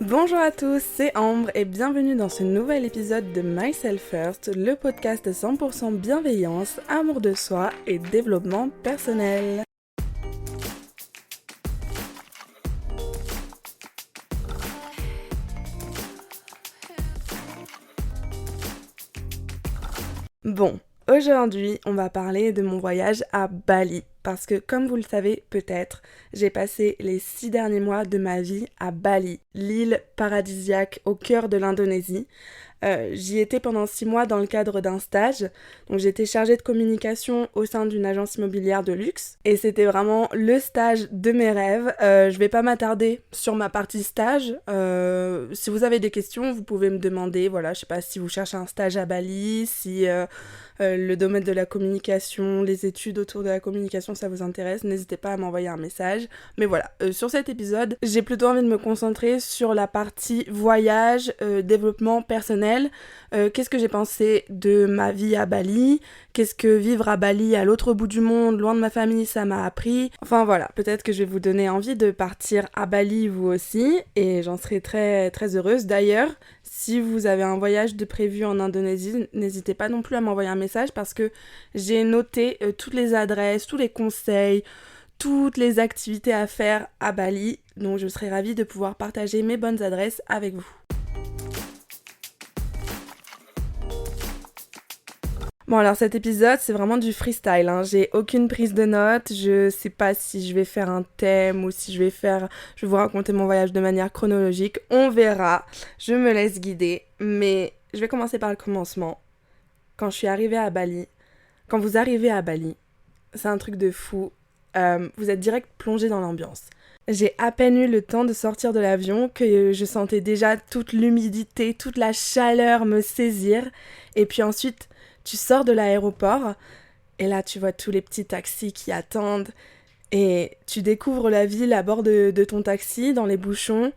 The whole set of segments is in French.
Bonjour à tous, c'est Ambre et bienvenue dans ce nouvel épisode de Myself First, le podcast de 100% bienveillance, amour de soi et développement personnel. Bon, aujourd'hui, on va parler de mon voyage à Bali. Parce que, comme vous le savez peut-être, j'ai passé les 6 derniers mois de ma vie à Bali, l'île paradisiaque au cœur de l'Indonésie. J'y étais pendant 6 mois dans le cadre d'un stage. Donc j'étais chargée de communication au sein d'une agence immobilière de luxe. Et c'était vraiment le stage de mes rêves. Je vais pas m'attarder sur ma partie stage. Si vous avez des questions, vous pouvez me demander. Voilà, je sais pas si vous cherchez un stage à Bali, si le domaine de la communication, les études autour de la communication, ça vous intéresse, n'hésitez pas à m'envoyer un message. Mais voilà, sur cet épisode, j'ai plutôt envie de me concentrer sur la partie voyage, développement personnel. Qu'est-ce que j'ai pensé de ma vie à Bali ? Qu'est-ce que vivre à Bali, à l'autre bout du monde, loin de ma famille, ça m'a appris ? Enfin voilà, peut-être que je vais vous donner envie de partir à Bali vous aussi, et j'en serai très très heureuse. D'ailleurs, si vous avez un voyage de prévu en Indonésie, n'hésitez pas non plus à m'envoyer un message parce que j'ai noté toutes les adresses, tous les conseils, toutes les activités à faire à Bali. Donc je serai ravie de pouvoir partager mes bonnes adresses avec vous. Bon alors cet épisode c'est vraiment du freestyle, hein. J'ai aucune prise de notes, je sais pas si je vais faire un thème ou si je vais vous raconter mon voyage de manière chronologique, on verra, je me laisse guider, mais je vais commencer par le commencement. Quand je suis arrivée à Bali, quand vous arrivez à Bali, c'est un truc de fou, vous êtes direct plongé dans l'ambiance. J'ai à peine eu le temps de sortir de l'avion que je sentais déjà toute l'humidité, toute la chaleur me saisir, et puis ensuite tu sors de l'aéroport et là tu vois tous les petits taxis qui attendent et tu découvres la ville à bord de ton taxi dans les bouchons.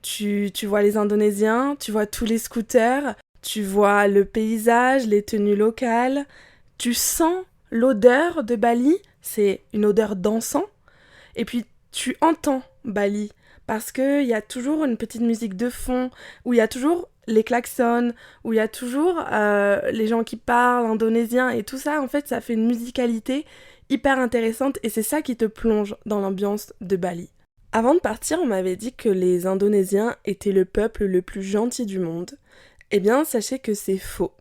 Tu vois les Indonésiens, tu vois tous les scooters, tu vois le paysage, les tenues locales. Tu sens l'odeur de Bali, c'est une odeur d'encens. Et puis tu entends Bali parce qu'il y a toujours une petite musique de fond où il y a toujours les klaxons, où il y a toujours les gens qui parlent indonésien et tout ça, en fait, ça fait une musicalité hyper intéressante et c'est ça qui te plonge dans l'ambiance de Bali. Avant de partir, on m'avait dit que les Indonésiens étaient le peuple le plus gentil du monde. Eh bien, sachez que c'est faux.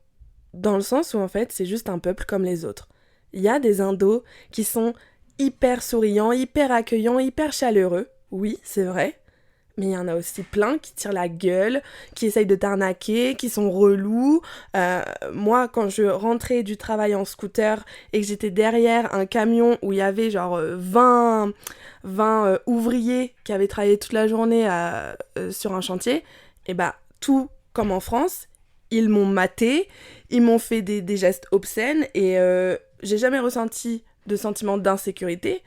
Dans le sens où, en fait, c'est juste un peuple comme les autres. Il y a des Indos qui sont hyper souriants, hyper accueillants, hyper chaleureux. Oui, c'est vrai. Mais il y en a aussi plein qui tirent la gueule, qui essayent de t'arnaquer, qui sont relous. Moi, quand je rentrais du travail en scooter et que j'étais derrière un camion où il y avait genre 20 ouvriers qui avaient travaillé toute la journée sur un chantier, et bah tout comme en France, ils m'ont maté, ils m'ont fait des gestes obscènes et j'ai jamais ressenti de sentiment d'insécurité.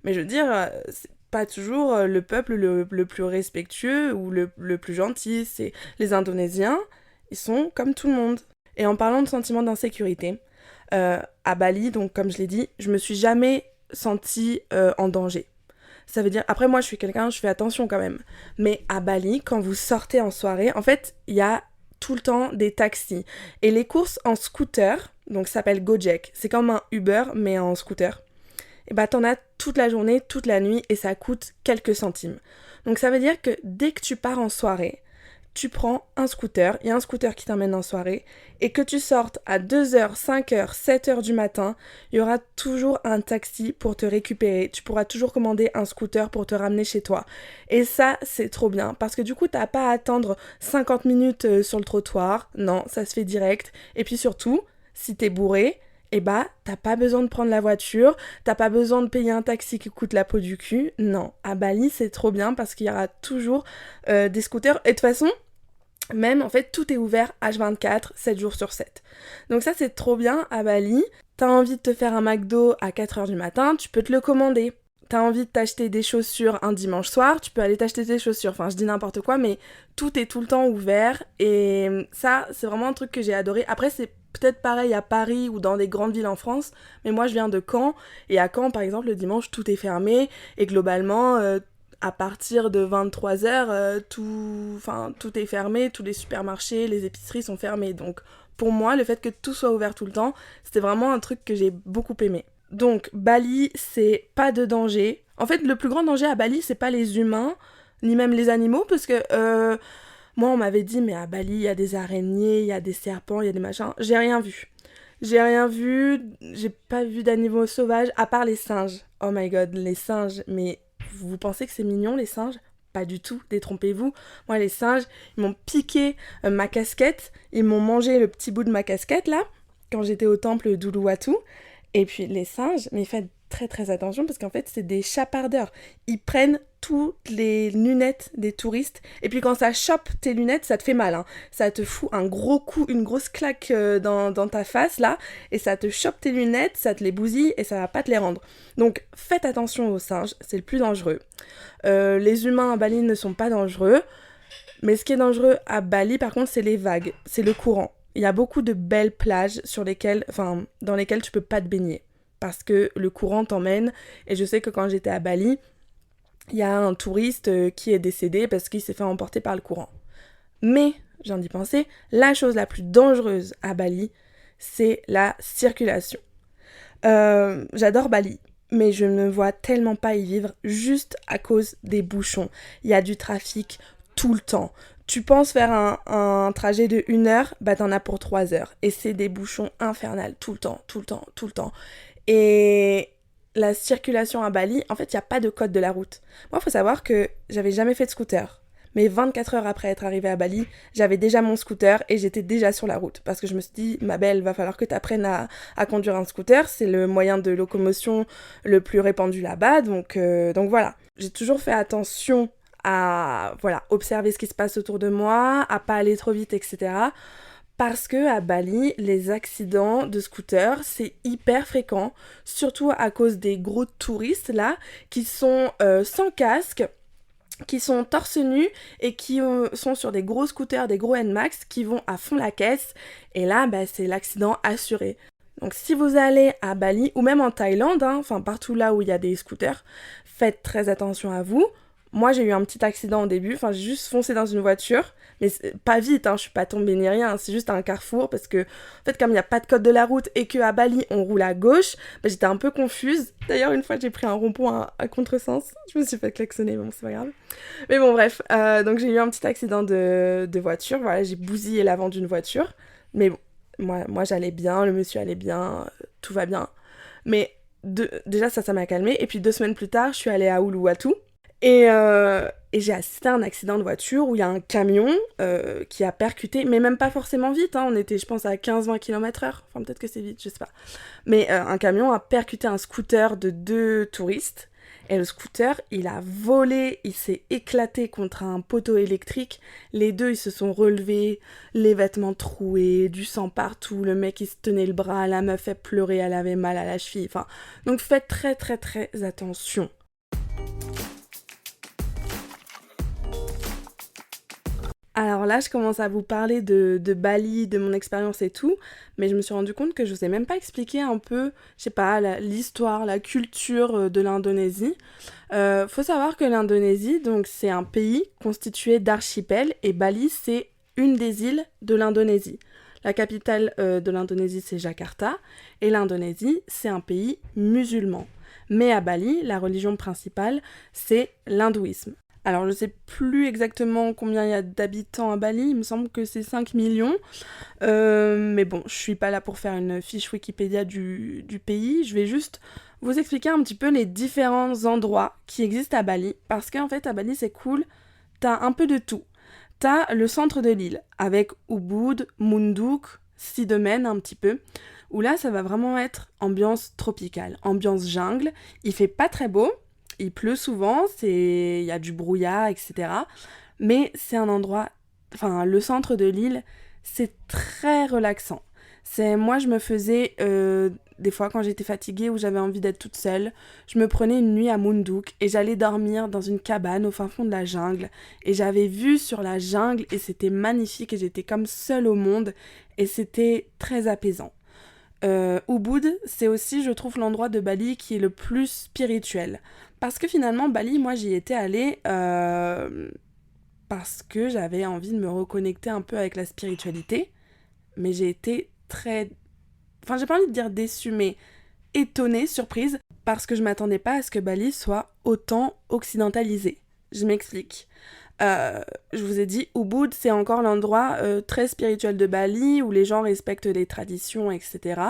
Mais je veux dire, c'est pas toujours le peuple le plus respectueux ou le plus gentil. C'est les Indonésiens, ils sont comme tout le monde. Et en parlant de sentiment d'insécurité, à Bali, donc comme je l'ai dit, je me suis jamais sentie en danger. Ça veut dire, après moi je suis quelqu'un, je fais attention quand même. Mais à Bali, quand vous sortez en soirée, en fait, il y a tout le temps des taxis. Et les courses en scooter, donc ça s'appelle Gojek, c'est comme un Uber mais en scooter. Et bah t'en as toute la journée, toute la nuit et ça coûte quelques centimes. Donc ça veut dire que dès que tu pars en soirée, tu prends un scooter, il y a un scooter qui t'emmène en soirée, et que tu sortes à 2h, 5h, 7h du matin, il y aura toujours un taxi pour te récupérer, tu pourras toujours commander un scooter pour te ramener chez toi. Et ça, c'est trop bien, parce que du coup, t'as pas à attendre 50 minutes sur le trottoir, non, ça se fait direct, et puis surtout, si t'es bourré, eh bah, t'as pas besoin de prendre la voiture, t'as pas besoin de payer un taxi qui coûte la peau du cul. Non, à Bali, c'est trop bien parce qu'il y aura toujours des scooters. Et de toute façon, même, en fait, tout est ouvert H24, 7 jours sur 7. Donc ça, c'est trop bien à Bali. T'as envie de te faire un McDo à 4h du matin, tu peux te le commander. T'as envie de t'acheter des chaussures un dimanche soir, tu peux aller t'acheter des chaussures. Enfin, je dis n'importe quoi, mais tout est tout le temps ouvert. Et ça, c'est vraiment un truc que j'ai adoré. Après, c'est peut-être pareil à Paris ou dans des grandes villes en France, mais moi je viens de Caen, et à Caen par exemple le dimanche tout est fermé, et globalement à partir de 23h, tout est fermé, tous les supermarchés, les épiceries sont fermés. Donc pour moi, le fait que tout soit ouvert tout le temps, c'était vraiment un truc que j'ai beaucoup aimé. Donc Bali, c'est pas de danger. En fait, le plus grand danger à Bali, c'est pas les humains, ni même les animaux, parce que moi, on m'avait dit, mais à Bali, il y a des araignées, il y a des serpents, il y a des machins. J'ai rien vu. J'ai rien vu, j'ai pas vu d'animaux sauvages, à part les singes. Oh my god, les singes, mais vous pensez que c'est mignon, les singes? Pas du tout, détrompez-vous. Moi, les singes, ils m'ont piqué ma casquette, ils m'ont mangé le petit bout de ma casquette, là, quand j'étais au temple d'Uluwatu. Et puis, les singes, mais faites très très attention, parce qu'en fait, c'est des chapardeurs. Ils prennent toutes les lunettes des touristes, et puis quand ça chope tes lunettes, ça te fait mal, hein. Ça te fout un gros coup, une grosse claque dans ta face, là, et ça te chope tes lunettes, ça te les bousille, et ça va pas te les rendre. Donc, faites attention aux singes, c'est le plus dangereux. Les humains à Bali ne sont pas dangereux, mais ce qui est dangereux à Bali, par contre, c'est les vagues, c'est le courant. Il y a beaucoup de belles plages dans lesquelles tu peux pas te baigner, parce que le courant t'emmène, et je sais que quand j'étais à Bali, il y a un touriste qui est décédé parce qu'il s'est fait emporter par le courant. Mais, j'en ai pensé, la chose la plus dangereuse à Bali, c'est la circulation. J'adore Bali, mais je ne me vois tellement pas y vivre juste à cause des bouchons. Il y a du trafic tout le temps. Tu penses faire un trajet de 1 heure, bah t'en as pour 3 heures. Et c'est des bouchons infernales, tout le temps, tout le temps, tout le temps. Et la circulation à Bali, en fait, il n'y a pas de code de la route. Moi, il faut savoir que j'avais jamais fait de scooter. Mais 24 heures après être arrivée à Bali, j'avais déjà mon scooter et j'étais déjà sur la route. Parce que je me suis dit, ma belle, va falloir que tu apprennes à conduire un scooter. C'est le moyen de locomotion le plus répandu là-bas. Donc voilà. J'ai toujours fait attention à observer ce qui se passe autour de moi, à pas aller trop vite, etc. Parce que à Bali, les accidents de scooter, c'est hyper fréquent, surtout à cause des gros touristes là, qui sont sans casque, qui sont torse nu et qui sont sur des gros scooters, des gros Nmax, qui vont à fond la caisse. Et là, c'est l'accident assuré. Donc si vous allez à Bali, ou même en Thaïlande, partout là où il y a des scooters, faites très attention à vous. Moi, j'ai eu un petit accident au début, j'ai juste foncé dans une voiture, mais pas vite, je suis pas tombée ni rien, c'est juste un carrefour, parce que, en fait, comme il n'y a pas de code de la route et qu'à Bali, on roule à gauche, j'étais un peu confuse. D'ailleurs, une fois, j'ai pris un rond-point à contresens, je me suis fait klaxonner, mais bon, c'est pas grave. Mais bon, bref, donc j'ai eu un petit accident de voiture, j'ai bousillé l'avant d'une voiture, mais bon, moi j'allais bien, le monsieur allait bien, tout va bien. Mais déjà, ça m'a calmée, et puis 2 semaines plus tard, je suis allée à Uluwatu, et j'ai assisté à un accident de voiture où il y a un camion qui a percuté, mais même pas forcément vite, on était je pense à 15-20 km/h, peut-être que c'est vite, je sais pas. Mais un camion a percuté un scooter de 2 touristes, et le scooter, il a volé, il s'est éclaté contre un poteau électrique, les deux ils se sont relevés, les vêtements troués, du sang partout, le mec il se tenait le bras, la meuf elle pleurait, elle avait mal à la cheville, donc faites très très très attention. Alors là, je commence à vous parler de Bali, de mon expérience et tout, mais je me suis rendu compte que je vous ai même pas expliqué un peu, je sais pas, l'histoire, la culture de l'Indonésie. Faut savoir que l'Indonésie, donc c'est un pays constitué d'archipels, et Bali, c'est une des îles de l'Indonésie. La capitale de l'Indonésie, c'est Jakarta, et l'Indonésie, c'est un pays musulman. Mais à Bali, la religion principale, c'est l'hindouisme. Alors, je sais plus exactement combien il y a d'habitants à Bali, il me semble que c'est 5 millions. Mais bon, je suis pas là pour faire une fiche Wikipédia du pays, je vais juste vous expliquer un petit peu les différents endroits qui existent à Bali, parce qu'en fait, à Bali, c'est cool, t'as un peu de tout. T'as le centre de l'île, avec Ubud, Munduk, Sidemène un petit peu, où là, ça va vraiment être ambiance tropicale, ambiance jungle, il fait pas très beau, il pleut souvent, il y a du brouillard, etc. Mais c'est un endroit, le centre de l'île, c'est très relaxant. Moi, je me faisais, des fois quand j'étais fatiguée ou j'avais envie d'être toute seule, je me prenais une nuit à Munduk et j'allais dormir dans une cabane au fin fond de la jungle. Et j'avais vue sur la jungle et c'était magnifique et j'étais comme seule au monde et c'était très apaisant. Ubud, c'est aussi, je trouve, l'endroit de Bali qui est le plus spirituel. Parce que finalement, Bali, moi, j'y étais allée parce que j'avais envie de me reconnecter un peu avec la spiritualité. Mais j'ai été très... Enfin, j'ai pas envie de dire déçue, mais étonnée, surprise, parce que je m'attendais pas à ce que Bali soit autant occidentalisé. Je m'explique. Je vous ai dit, Ubud, c'est encore l'endroit très spirituel de Bali, où les gens respectent les traditions, etc.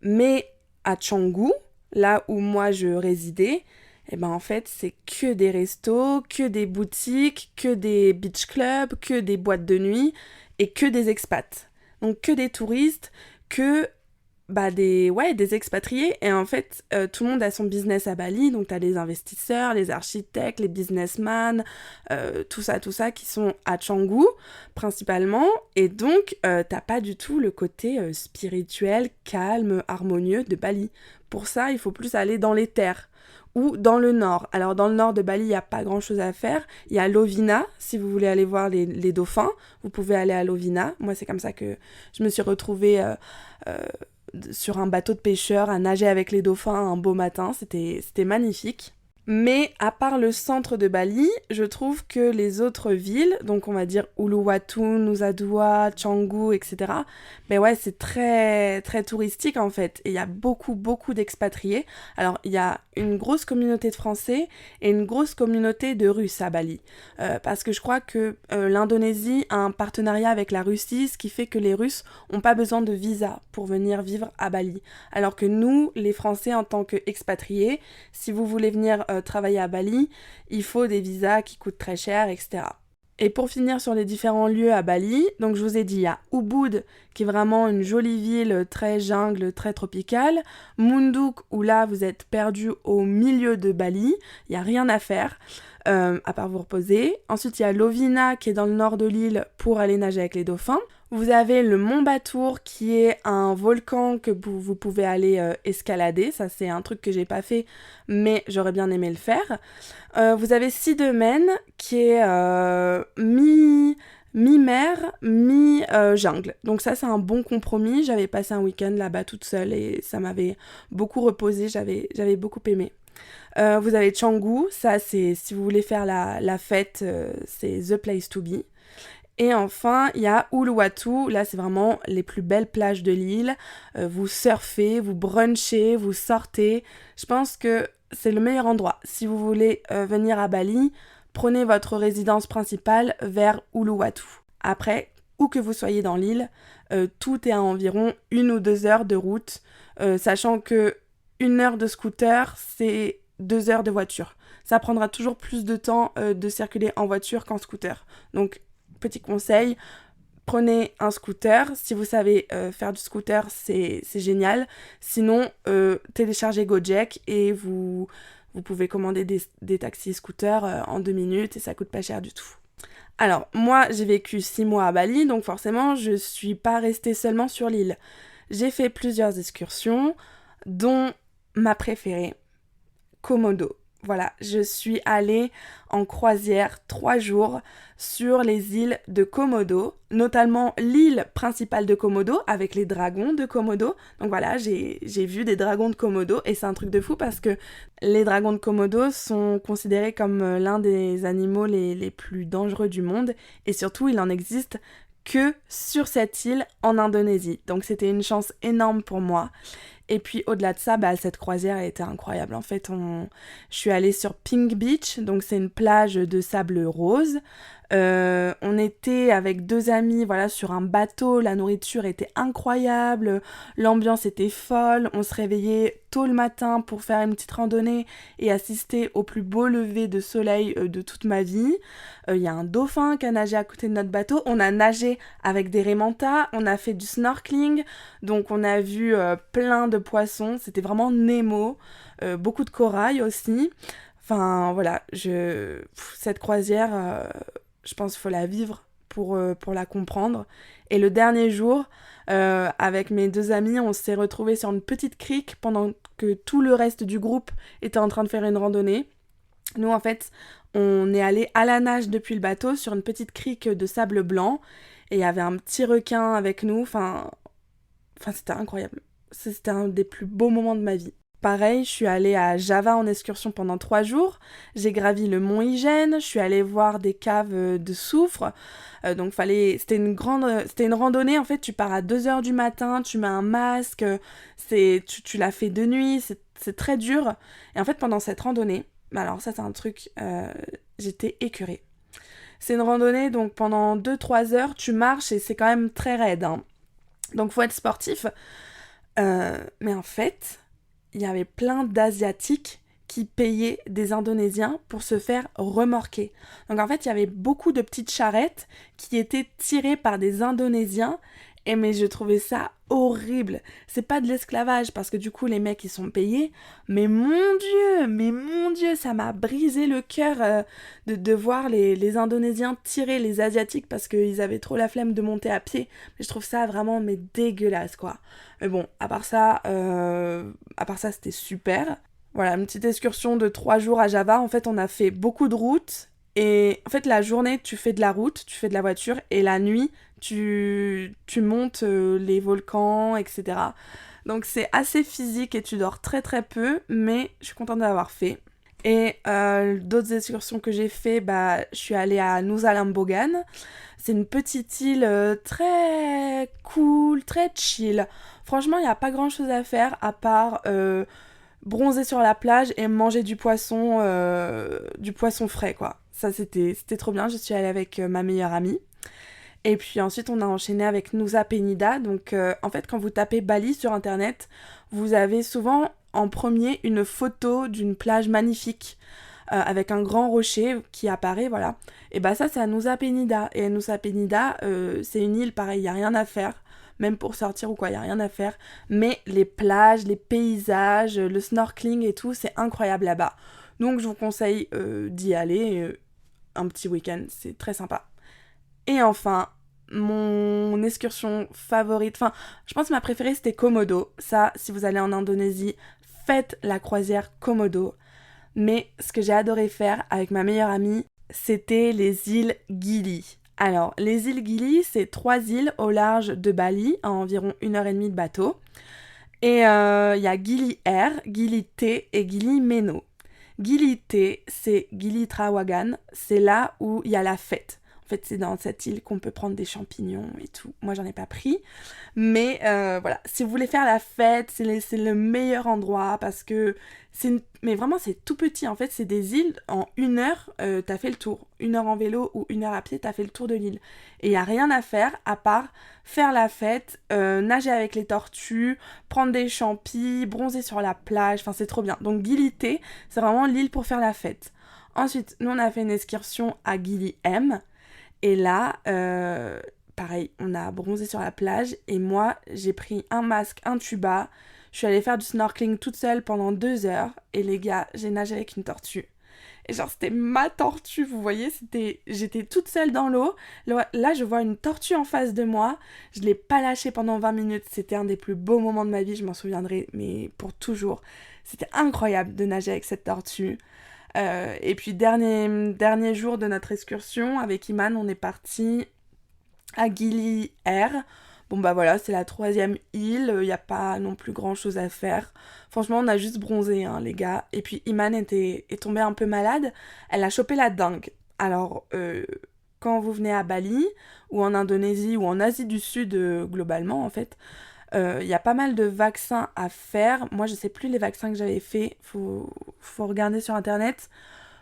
Mais à Canggu, là où moi je résidais, eh ben en fait, c'est que des restos, que des boutiques, que des beach clubs, que des boîtes de nuit et que des expats. Donc que des touristes, que des expatriés. Et en fait, tout le monde a son business à Bali. Donc t'as les investisseurs, les architectes, les businessmen, tout ça qui sont à Canggu principalement. Et donc t'as pas du tout le côté spirituel, calme, harmonieux de Bali. Pour ça, il faut plus aller dans les terres ou dans le nord. Alors dans le nord de Bali, il n'y a pas grand-chose à faire. Il y a Lovina, si vous voulez aller voir les dauphins, vous pouvez aller à Lovina. Moi, c'est comme ça que je me suis retrouvée sur un bateau de pêcheurs à nager avec les dauphins un beau matin. C'était magnifique. Mais à part le centre de Bali, je trouve que les autres villes, donc on va dire Uluwatu, Nusa Dua, Canggu, etc., ben ouais, c'est très, très touristique en fait. Et il y a beaucoup, beaucoup d'expatriés. Alors, il y a une grosse communauté de Français et une grosse communauté de Russes à Bali. Parce que je crois que l'Indonésie a un partenariat avec la Russie, ce qui fait que les Russes n'ont pas besoin de visa pour venir vivre à Bali. Alors que nous, les Français, en tant qu'expatriés, si vous voulez venir travailler à Bali, il faut des visas qui coûtent très cher, etc. Et pour finir sur les différents lieux à Bali, donc je vous ai dit, il y a Ubud, qui est vraiment une jolie ville très jungle, très tropicale. Munduk, où là vous êtes perdu au milieu de Bali, il n'y a rien à faire, à part vous reposer. Ensuite, il y a Lovina, qui est dans le nord de l'île, pour aller nager avec les dauphins. Vous avez le Mont Batour, qui est un volcan que vous pouvez aller escalader. Ça, c'est un truc que j'ai pas fait, mais j'aurais bien aimé le faire. Vous avez Sidemen, qui est mi-mer, mi-jungle. Donc ça, c'est un bon compromis. J'avais passé un week-end là-bas toute seule et ça m'avait beaucoup reposé. J'avais beaucoup aimé. Vous avez Canggu, ça c'est si vous voulez faire la fête, c'est the place to be. Et enfin, il y a Uluwatu, là c'est vraiment les plus belles plages de l'île. Vous surfez, vous brunchez, vous sortez. Je pense que c'est le meilleur endroit. Si vous voulez venir à Bali, prenez votre résidence principale vers Uluwatu. Après, où que vous soyez dans l'île, tout est à environ 1 ou 2 heures de route, sachant que 1 heure de scooter, c'est 2 heures de voiture. Ça prendra toujours plus de temps de circuler en voiture qu'en scooter. Donc, petit conseil, prenez un scooter. Si vous savez faire du scooter, c'est génial. Sinon, téléchargez Gojek et vous pouvez commander des taxis scooters en 2 minutes et ça coûte pas cher du tout. Alors, moi, j'ai vécu 6 mois à Bali, donc forcément, je suis pas restée seulement sur l'île. J'ai fait plusieurs excursions, dont ma préférée, Komodo. Voilà, je suis allée en croisière 3 jours sur les îles de Komodo, notamment l'île principale de Komodo avec les dragons de Komodo. Donc voilà, j'ai vu des dragons de Komodo et c'est un truc de fou parce que les dragons de Komodo sont considérés comme l'un des animaux les plus dangereux du monde et surtout il en existe que sur cette île en Indonésie. Donc c'était une chance énorme pour moi. Et puis au-delà de ça, cette croisière a été incroyable. En fait, je suis allée sur Pink Beach, donc c'est une plage de sable rose. On était avec 2 amis, voilà, sur un bateau. La nourriture était incroyable, l'ambiance était folle. On se réveillait tôt le matin pour faire une petite randonnée et assister au plus beau lever de soleil de toute ma vie. Il y a un dauphin qui a nagé à côté de notre bateau. On a nagé avec des raimentas, on a fait du snorkeling, donc on a vu plein de poissons. C'était vraiment Nemo, beaucoup de corail aussi. Enfin voilà, cette croisière, je pense qu'il faut la vivre pour la comprendre. Et le dernier jour, avec mes 2 amis, on s'est retrouvés sur une petite crique pendant que tout le reste du groupe était en train de faire une randonnée. Nous, en fait, on est allé à la nage depuis le bateau sur une petite crique de sable blanc et il y avait un petit requin avec nous. Enfin, c'était incroyable. c'était un des plus beaux moments de ma vie. Pareil, je suis allée à Java en excursion pendant 3 jours. J'ai gravi le mont Hygiène, je suis allée voir des caves de soufre. Donc c'était une randonnée. En fait, tu pars à 2 heures du matin, tu mets un masque, tu l'as fait de nuit, c'est très dur. Et en fait, pendant cette randonnée, alors ça c'est un truc, j'étais écœurée. C'est une randonnée, donc pendant 2-3 heures, tu marches et c'est quand même très raide, hein. Donc faut être sportif. Mais en fait, il y avait plein d'Asiatiques qui payaient des Indonésiens pour se faire remorquer. Donc en fait, il y avait beaucoup de petites charrettes qui étaient tirées par des Indonésiens. Et mais je trouvais ça horrible. C'est pas de l'esclavage parce que du coup les mecs ils sont payés. Mais mon Dieu, ça m'a brisé le cœur de voir les Indonésiens tirer les Asiatiques parce qu'ils avaient trop la flemme de monter à pied. Mais je trouve ça vraiment dégueulasse quoi. Mais bon, à part ça c'était super. Voilà, une petite excursion de 3 jours à Java. En fait, on a fait beaucoup de routes. Et en fait, la journée, tu fais de la route, tu fais de la voiture. Et la nuit, tu montes les volcans, etc. Donc c'est assez physique et tu dors très très peu. Mais je suis contente d'avoir fait. Et d'autres excursions que j'ai fait, je suis allée à Nusa Lembongan. C'est une petite île très cool, très chill. Franchement, il n'y a pas grand chose à faire à part bronzer sur la plage et manger du poisson frais, quoi. Ça, c'était trop bien. Je suis allée avec ma meilleure amie. Et puis ensuite, on a enchaîné avec Nusa Penida. Donc, en fait, quand vous tapez Bali sur Internet, vous avez souvent en premier une photo d'une plage magnifique avec un grand rocher qui apparaît, voilà. Et ça, c'est à Nusa Penida. Et à Nusa Penida, c'est une île, pareil, il n'y a rien à faire. Même pour sortir ou quoi, il n'y a rien à faire. Mais les plages, les paysages, le snorkeling et tout, c'est incroyable là-bas. Donc, je vous conseille d'y aller un petit week-end. C'est très sympa. Et enfin, mon excursion favorite, enfin, je pense que ma préférée c'était Komodo. Ça, si vous allez en Indonésie, faites la croisière Komodo. Mais ce que j'ai adoré faire avec ma meilleure amie, c'était les îles Gili. Alors, les îles Gili, c'est 3 îles au large de Bali, à environ 1h30 de bateau. Et il y a Gili Air, Gili T et Gili Meno. Gili T, c'est Gili Trawangan, c'est là où il y a la fête. En fait, c'est dans cette île qu'on peut prendre des champignons et tout. Moi, j'en ai pas pris. Mais voilà, si vous voulez faire la fête, c'est le meilleur endroit parce que mais vraiment, c'est tout petit. En fait, c'est des îles. En 1 heure, t'as fait le tour. 1 heure en vélo ou 1 heure à pied, t'as fait le tour de l'île. Et il n'y a rien à faire à part faire la fête, nager avec les tortues, prendre des champis, bronzer sur la plage. Enfin, c'est trop bien. Donc, Gili T, c'est vraiment l'île pour faire la fête. Ensuite, nous, on a fait une excursion à Gili M. Et là, pareil, on a bronzé sur la plage et moi, j'ai pris un masque, un tuba. Je suis allée faire du snorkeling toute seule pendant 2 heures. Et les gars, j'ai nagé avec une tortue. Et genre, c'était ma tortue, vous voyez, j'étais toute seule dans l'eau. Là, je vois une tortue en face de moi. Je l'ai pas lâchée pendant 20 minutes. C'était un des plus beaux moments de ma vie, je m'en souviendrai, mais pour toujours. C'était incroyable de nager avec cette tortue. Et puis dernier jour de notre excursion avec Iman, on est parti à Gili Air. Bon voilà, c'est la 3e île, il n'y a pas non plus grand chose à faire. Franchement, on a juste bronzé, hein, les gars. Et puis Iman est tombée un peu malade, elle a chopé la dengue. Alors, quand vous venez à Bali, ou en Indonésie, ou en Asie du Sud, globalement en fait, il y a pas mal de vaccins à faire. Moi, je sais plus les vaccins que j'avais fait. Faut regarder sur internet.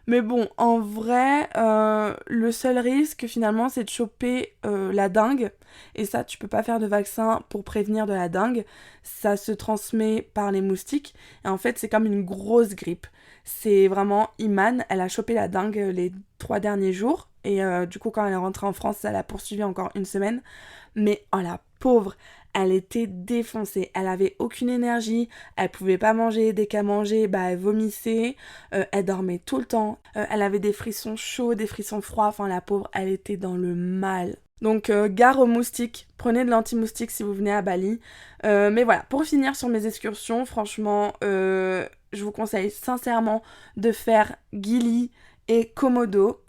Mais bon, en vrai, le seul risque finalement, c'est de choper la dengue. Et ça, tu peux pas faire de vaccin pour prévenir de la dengue. Ça se transmet par les moustiques. Et en fait, c'est comme une grosse grippe. C'est vraiment Iman, elle a chopé la dengue les 3 derniers jours. Et du coup, quand elle est rentrée en France, ça l'a poursuivie encore 1 semaine. Mais oh la pauvre, elle était défoncée, elle avait aucune énergie, elle pouvait pas manger, dès qu'elle mangeait, elle vomissait, elle dormait tout le temps, elle avait des frissons chauds, des frissons froids, enfin la pauvre, elle était dans le mal. Donc gare aux moustiques, prenez de l'anti-moustique si vous venez à Bali. Mais voilà, pour finir sur mes excursions, franchement, je vous conseille sincèrement de faire Gili et Komodo.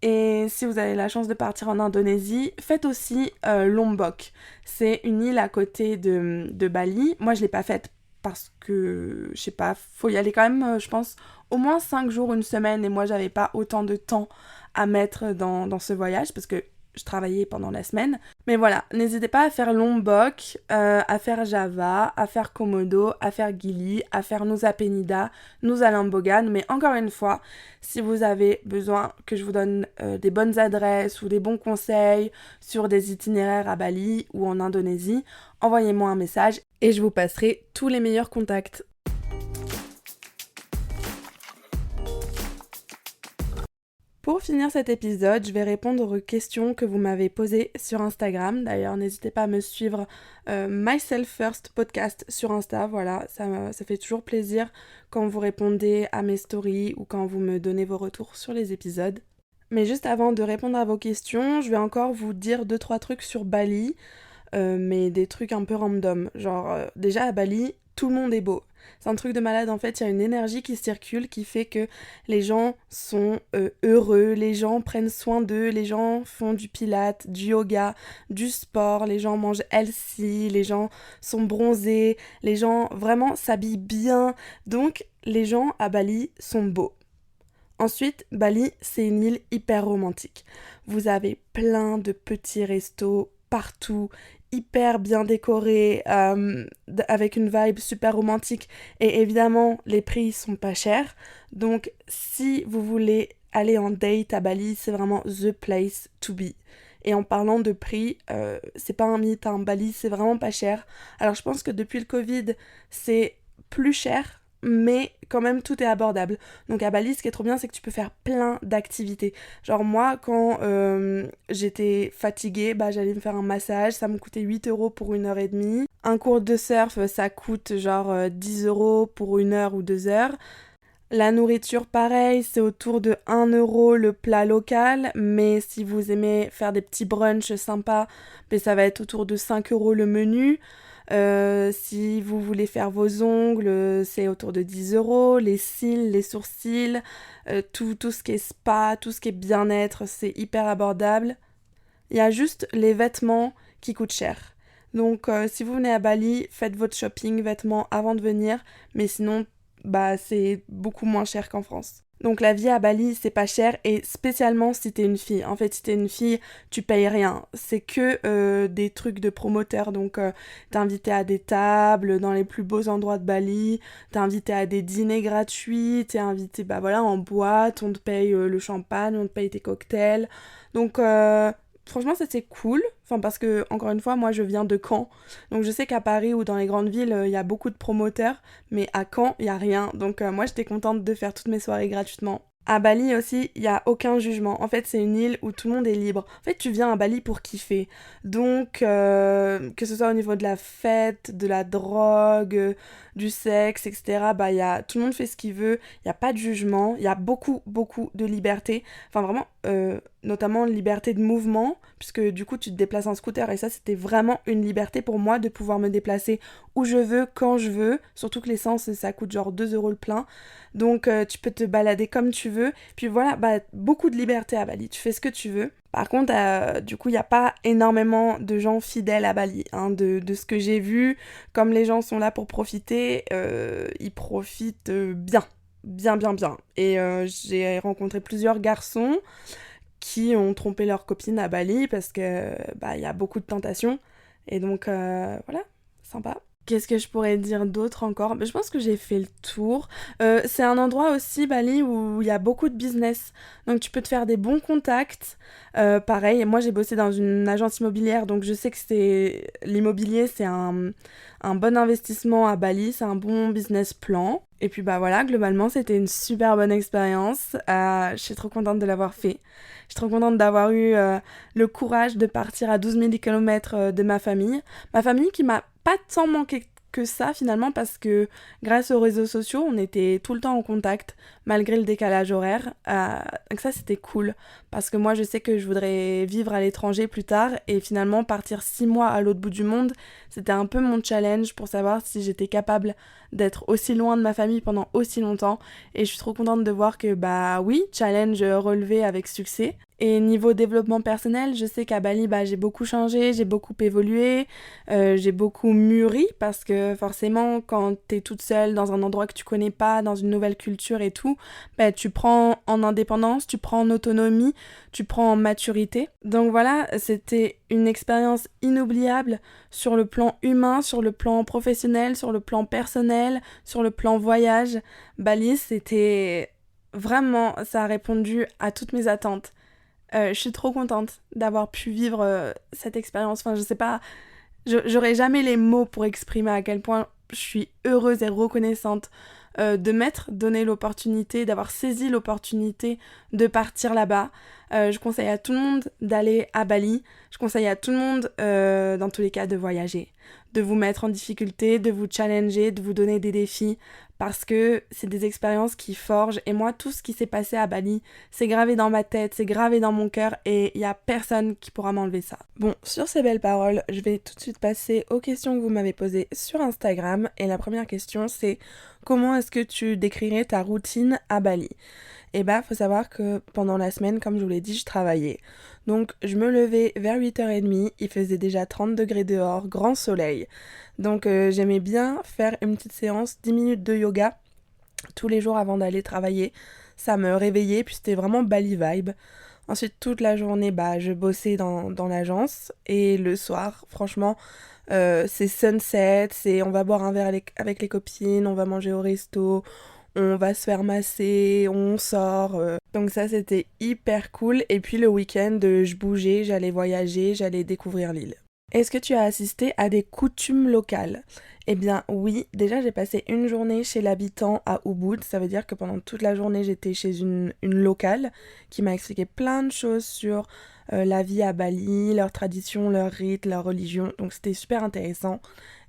Et si vous avez la chance de partir en Indonésie, faites aussi Lombok. C'est une île à côté de Bali. Moi, je l'ai pas faite parce que, je sais pas, faut y aller quand même, je pense, au moins 5 jours, une semaine. Et moi, j'avais pas autant de temps à mettre dans ce voyage parce que je travaillais pendant la semaine. Mais voilà, n'hésitez pas à faire Lombok, à faire Java, à faire Komodo, à faire Gili, à faire Nusa Penida, Nusa Lembongan. Mais encore une fois, si vous avez besoin que je vous donne des bonnes adresses ou des bons conseils sur des itinéraires à Bali ou en Indonésie, envoyez-moi un message et je vous passerai tous les meilleurs contacts. Pour finir cet épisode, je vais répondre aux questions que vous m'avez posées sur Instagram. D'ailleurs, n'hésitez pas à me suivre Myself First Podcast sur Insta. Voilà, ça fait toujours plaisir quand vous répondez à mes stories ou quand vous me donnez vos retours sur les épisodes. Mais juste avant de répondre à vos questions, je vais encore vous dire 2-3 trucs sur Bali, mais des trucs un peu random. Genre, déjà à Bali, tout le monde est beau. C'est un truc de malade, en fait, il y a une énergie qui circule qui fait que les gens sont heureux, les gens prennent soin d'eux, les gens font du pilates, du yoga, du sport, les gens mangent healthy, les gens sont bronzés, les gens vraiment s'habillent bien. Donc, les gens à Bali sont beaux. Ensuite, Bali, c'est une île hyper romantique. Vous avez plein de petits restos partout, hyper bien décorés, avec une vibe super romantique. Et évidemment, les prix sont pas chers. Donc, si vous voulez aller en date à Bali, c'est vraiment the place to be. Et en parlant de prix, c'est pas un mythe, hein, Bali, c'est vraiment pas cher. Alors, je pense que depuis le Covid, c'est plus cher, mais quand même tout est abordable. Donc à Bali, ce qui est trop bien, c'est que tu peux faire plein d'activités. Genre moi, quand j'étais fatiguée, j'allais me faire un massage, ça me coûtait 8 € pour 1h30. Un cours de surf, ça coûte genre 10 € pour 1 heure ou 2 heures. La nourriture, pareil, c'est autour de 1 € le plat local, mais si vous aimez faire des petits brunchs sympas, ça va être autour de 5 € le menu. Si vous voulez faire vos ongles, c'est autour de 10 €. Les cils, les sourcils, tout ce qui est spa, tout ce qui est bien-être, c'est hyper abordable. Il y a juste les vêtements qui coûtent cher. Donc si vous venez à Bali, faites votre shopping vêtements avant de venir, mais sinon, c'est beaucoup moins cher qu'en France. Donc la vie à Bali, c'est pas cher, et spécialement si t'es une fille. En fait, si t'es une fille, tu payes rien. C'est que des trucs de promoteurs. Donc t'es invité à des tables dans les plus beaux endroits de Bali, t'es invité à des dîners gratuits, t'es invité en boîte, on te paye le champagne, on te paye tes cocktails. Donc franchement, ça c'est cool. Enfin, parce que, encore une fois, moi je viens de Caen. Donc je sais qu'à Paris ou dans les grandes villes, il y a beaucoup de promoteurs. Mais à Caen, il n'y a rien. Donc moi j'étais contente de faire toutes mes soirées gratuitement. À Bali aussi, il n'y a aucun jugement. En fait, c'est une île où tout le monde est libre. En fait, tu viens à Bali pour kiffer. Donc, que ce soit au niveau de la fête, de la drogue, du sexe, etc., tout le monde fait ce qu'il veut. Il n'y a pas de jugement. Il y a beaucoup, beaucoup de liberté. Enfin, vraiment, notamment liberté de mouvement, puisque du coup, tu te déplaces en scooter. Et ça, c'était vraiment une liberté pour moi de pouvoir me déplacer où je veux, quand je veux. Surtout que l'essence, ça coûte genre 2 € le plein. Donc tu peux te balader comme tu veux. Puis voilà, beaucoup de liberté à Bali. Tu fais ce que tu veux. Par contre, du coup, il n'y a pas énormément de gens fidèles à Bali. Hein, de ce que j'ai vu, comme les gens sont là pour profiter, ils profitent bien. Bien, bien, bien. Et j'ai rencontré plusieurs garçons qui ont trompé leur copine à Bali parce que il y a beaucoup de tentations. Et donc, voilà, sympa. Qu'est-ce que je pourrais dire d'autre encore? Je pense que j'ai fait le tour. C'est un endroit aussi, Bali, où il y a beaucoup de business. Donc tu peux te faire des bons contacts. Pareil, moi j'ai bossé dans une agence immobilière, donc je sais que l'immobilier, c'est un bon investissement à Bali, c'est un bon business plan. Et puis voilà, globalement, c'était une super bonne expérience. Je suis trop contente de l'avoir fait. Je suis trop contente d'avoir eu le courage de partir à 12 000 km de ma famille. Ma famille qui m'a pas tant manqué que ça finalement, parce que grâce aux réseaux sociaux, on était tout le temps en contact malgré le décalage horaire. Donc ça, c'était cool, parce que moi, je sais que je voudrais vivre à l'étranger plus tard, et finalement partir 6 mois à l'autre bout du monde, c'était un peu mon challenge pour savoir si j'étais capable d'être aussi loin de ma famille pendant aussi longtemps. Et je suis trop contente de voir que oui, challenge relevé avec succès. Et niveau développement personnel, je sais qu'à Bali, j'ai beaucoup changé, j'ai beaucoup évolué, j'ai beaucoup mûri parce que forcément, quand t'es toute seule dans un endroit que tu connais pas, dans une nouvelle culture et tout, tu prends en indépendance, tu prends en autonomie, tu prends en maturité. Donc voilà, c'était une expérience inoubliable sur le plan humain, sur le plan professionnel, sur le plan personnel, sur le plan voyage. Bali, c'était vraiment, ça a répondu à toutes mes attentes. Je suis trop contente d'avoir pu vivre cette expérience. Enfin, je sais pas, j'aurais jamais les mots pour exprimer à quel point je suis heureuse et reconnaissante de m'être donné l'opportunité, d'avoir saisi l'opportunité de partir là-bas. Je conseille à tout le monde d'aller à Bali. Je conseille à tout le monde, dans tous les cas, de voyager, de vous mettre en difficulté, de vous challenger, de vous donner des défis, parce que c'est des expériences qui forgent. Et moi, tout ce qui s'est passé à Bali, c'est gravé dans ma tête, c'est gravé dans mon cœur, et il y a personne qui pourra m'enlever ça. Bon, sur ces belles paroles, je vais tout de suite passer aux questions que vous m'avez posées sur Instagram. Et la première question, c'est: comment est-ce que tu décrirais ta routine à Bali? Et faut savoir que pendant la semaine, comme je vous l'ai dit, je travaillais. Donc je me levais vers 8h30, il faisait déjà 30 degrés dehors, grand soleil. Donc j'aimais bien faire une petite séance, 10 minutes de yoga tous les jours avant d'aller travailler. Ça me réveillait, puis c'était vraiment Bali vibe. Ensuite, toute la journée, je bossais dans l'agence. Et le soir, franchement, c'est sunset, c'est on va boire un verre avec les copines, on va manger au resto, on va se faire masser, on sort. Donc ça, c'était hyper cool. Et puis le week-end, je bougeais, j'allais voyager, j'allais découvrir l'île. Est-ce que tu as assisté à des coutumes locales? Eh bien oui, déjà j'ai passé une journée chez l'habitant à Ubud. Ça veut dire que pendant toute la journée j'étais chez une locale qui m'a expliqué plein de choses sur la vie à Bali, leurs traditions, leurs rites, leur religion. Donc c'était super intéressant.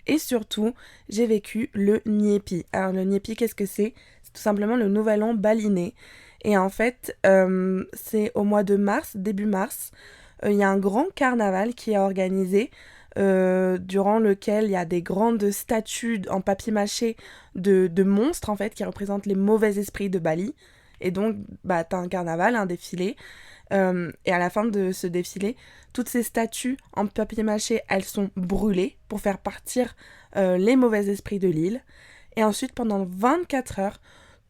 Et surtout, j'ai vécu le Nyepi. Alors le Nyepi, qu'est-ce que c'est? C'est tout simplement le nouvel an balinais. Et en fait, c'est au mois de mars, début mars, il y a un grand carnaval qui est organisé, durant lequel il y a des grandes statues en papier mâché de monstres en fait qui représentent les mauvais esprits de Bali. Et donc t'as un carnaval, un défilé, et à la fin de ce défilé, toutes ces statues en papier mâché, elles sont brûlées pour faire partir les mauvais esprits de l'île. Et ensuite, pendant 24 heures,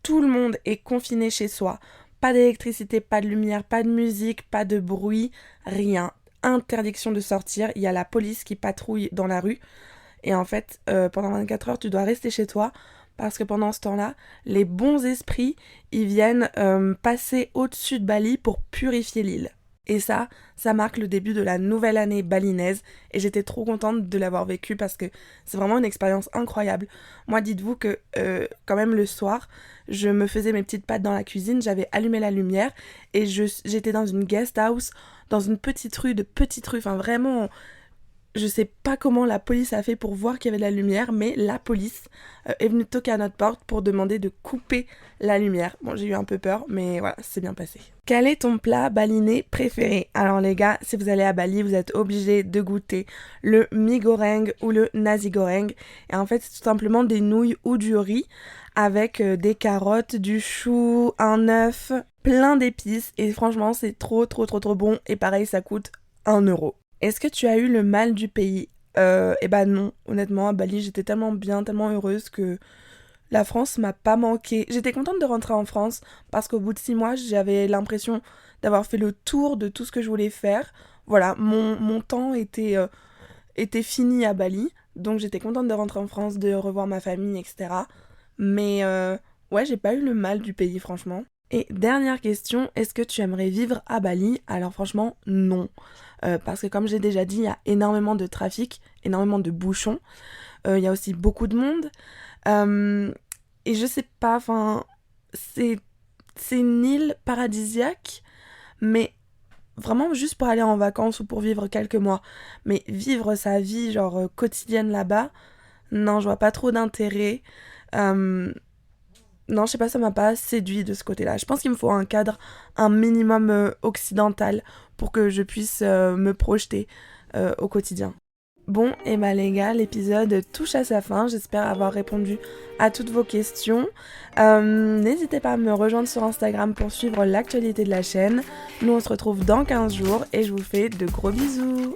tout le monde est confiné chez soi. Pas d'électricité, pas de lumière, pas de musique, pas de bruit, rien. Interdiction de sortir. Il y a la police qui patrouille dans la rue. Et en fait, pendant 24 heures, tu dois rester chez toi parce que pendant ce temps-là, les bons esprits, ils viennent passer au-dessus de Bali pour purifier l'île. Et ça marque le début de la nouvelle année balinaise. Et j'étais trop contente de l'avoir vécu parce que c'est vraiment une expérience incroyable. Moi, dites-vous que quand même le soir, je me faisais mes petites pâtes dans la cuisine, j'avais allumé la lumière et j'étais dans une guest house, dans une petite rue, enfin vraiment... Je sais pas comment la police a fait pour voir qu'il y avait de la lumière, mais la police est venue toquer à notre porte pour demander de couper la lumière. Bon, j'ai eu un peu peur, mais voilà, c'est bien passé. Quel est ton plat balinais préféré? Alors les gars, si vous allez à Bali, vous êtes obligés de goûter le mie goreng ou le nasi goreng. Et en fait, c'est tout simplement des nouilles ou du riz avec des carottes, du chou, un œuf, plein d'épices. Et franchement, c'est trop bon. Et pareil, ça coûte 1 euro. Est-ce que tu as eu le mal du pays? Non, honnêtement, à Bali, j'étais tellement bien, tellement heureuse que la France m'a pas manqué. J'étais contente de rentrer en France parce qu'au bout de 6 mois, j'avais l'impression d'avoir fait le tour de tout ce que je voulais faire. Voilà, mon temps était fini à Bali, donc j'étais contente de rentrer en France, de revoir ma famille, etc. Mais ouais, j'ai pas eu le mal du pays, franchement. Et dernière question, est-ce que tu aimerais vivre à Bali? Alors franchement, non. Parce que comme j'ai déjà dit, il y a énormément de trafic, énormément de bouchons. Il y a aussi beaucoup de monde. Et je sais pas, enfin, c'est une île paradisiaque, mais vraiment juste pour aller en vacances ou pour vivre quelques mois. Mais vivre sa vie, genre quotidienne là-bas, non, je vois pas trop d'intérêt. Non, je sais pas, ça m'a pas séduit de ce côté-là. Je pense qu'il me faut un cadre, un minimum occidental pour que je puisse me projeter au quotidien. Bon, et bah les gars, l'épisode touche à sa fin. J'espère avoir répondu à toutes vos questions. N'hésitez pas à me rejoindre sur Instagram pour suivre l'actualité de la chaîne. Nous, on se retrouve dans 15 jours et je vous fais de gros bisous.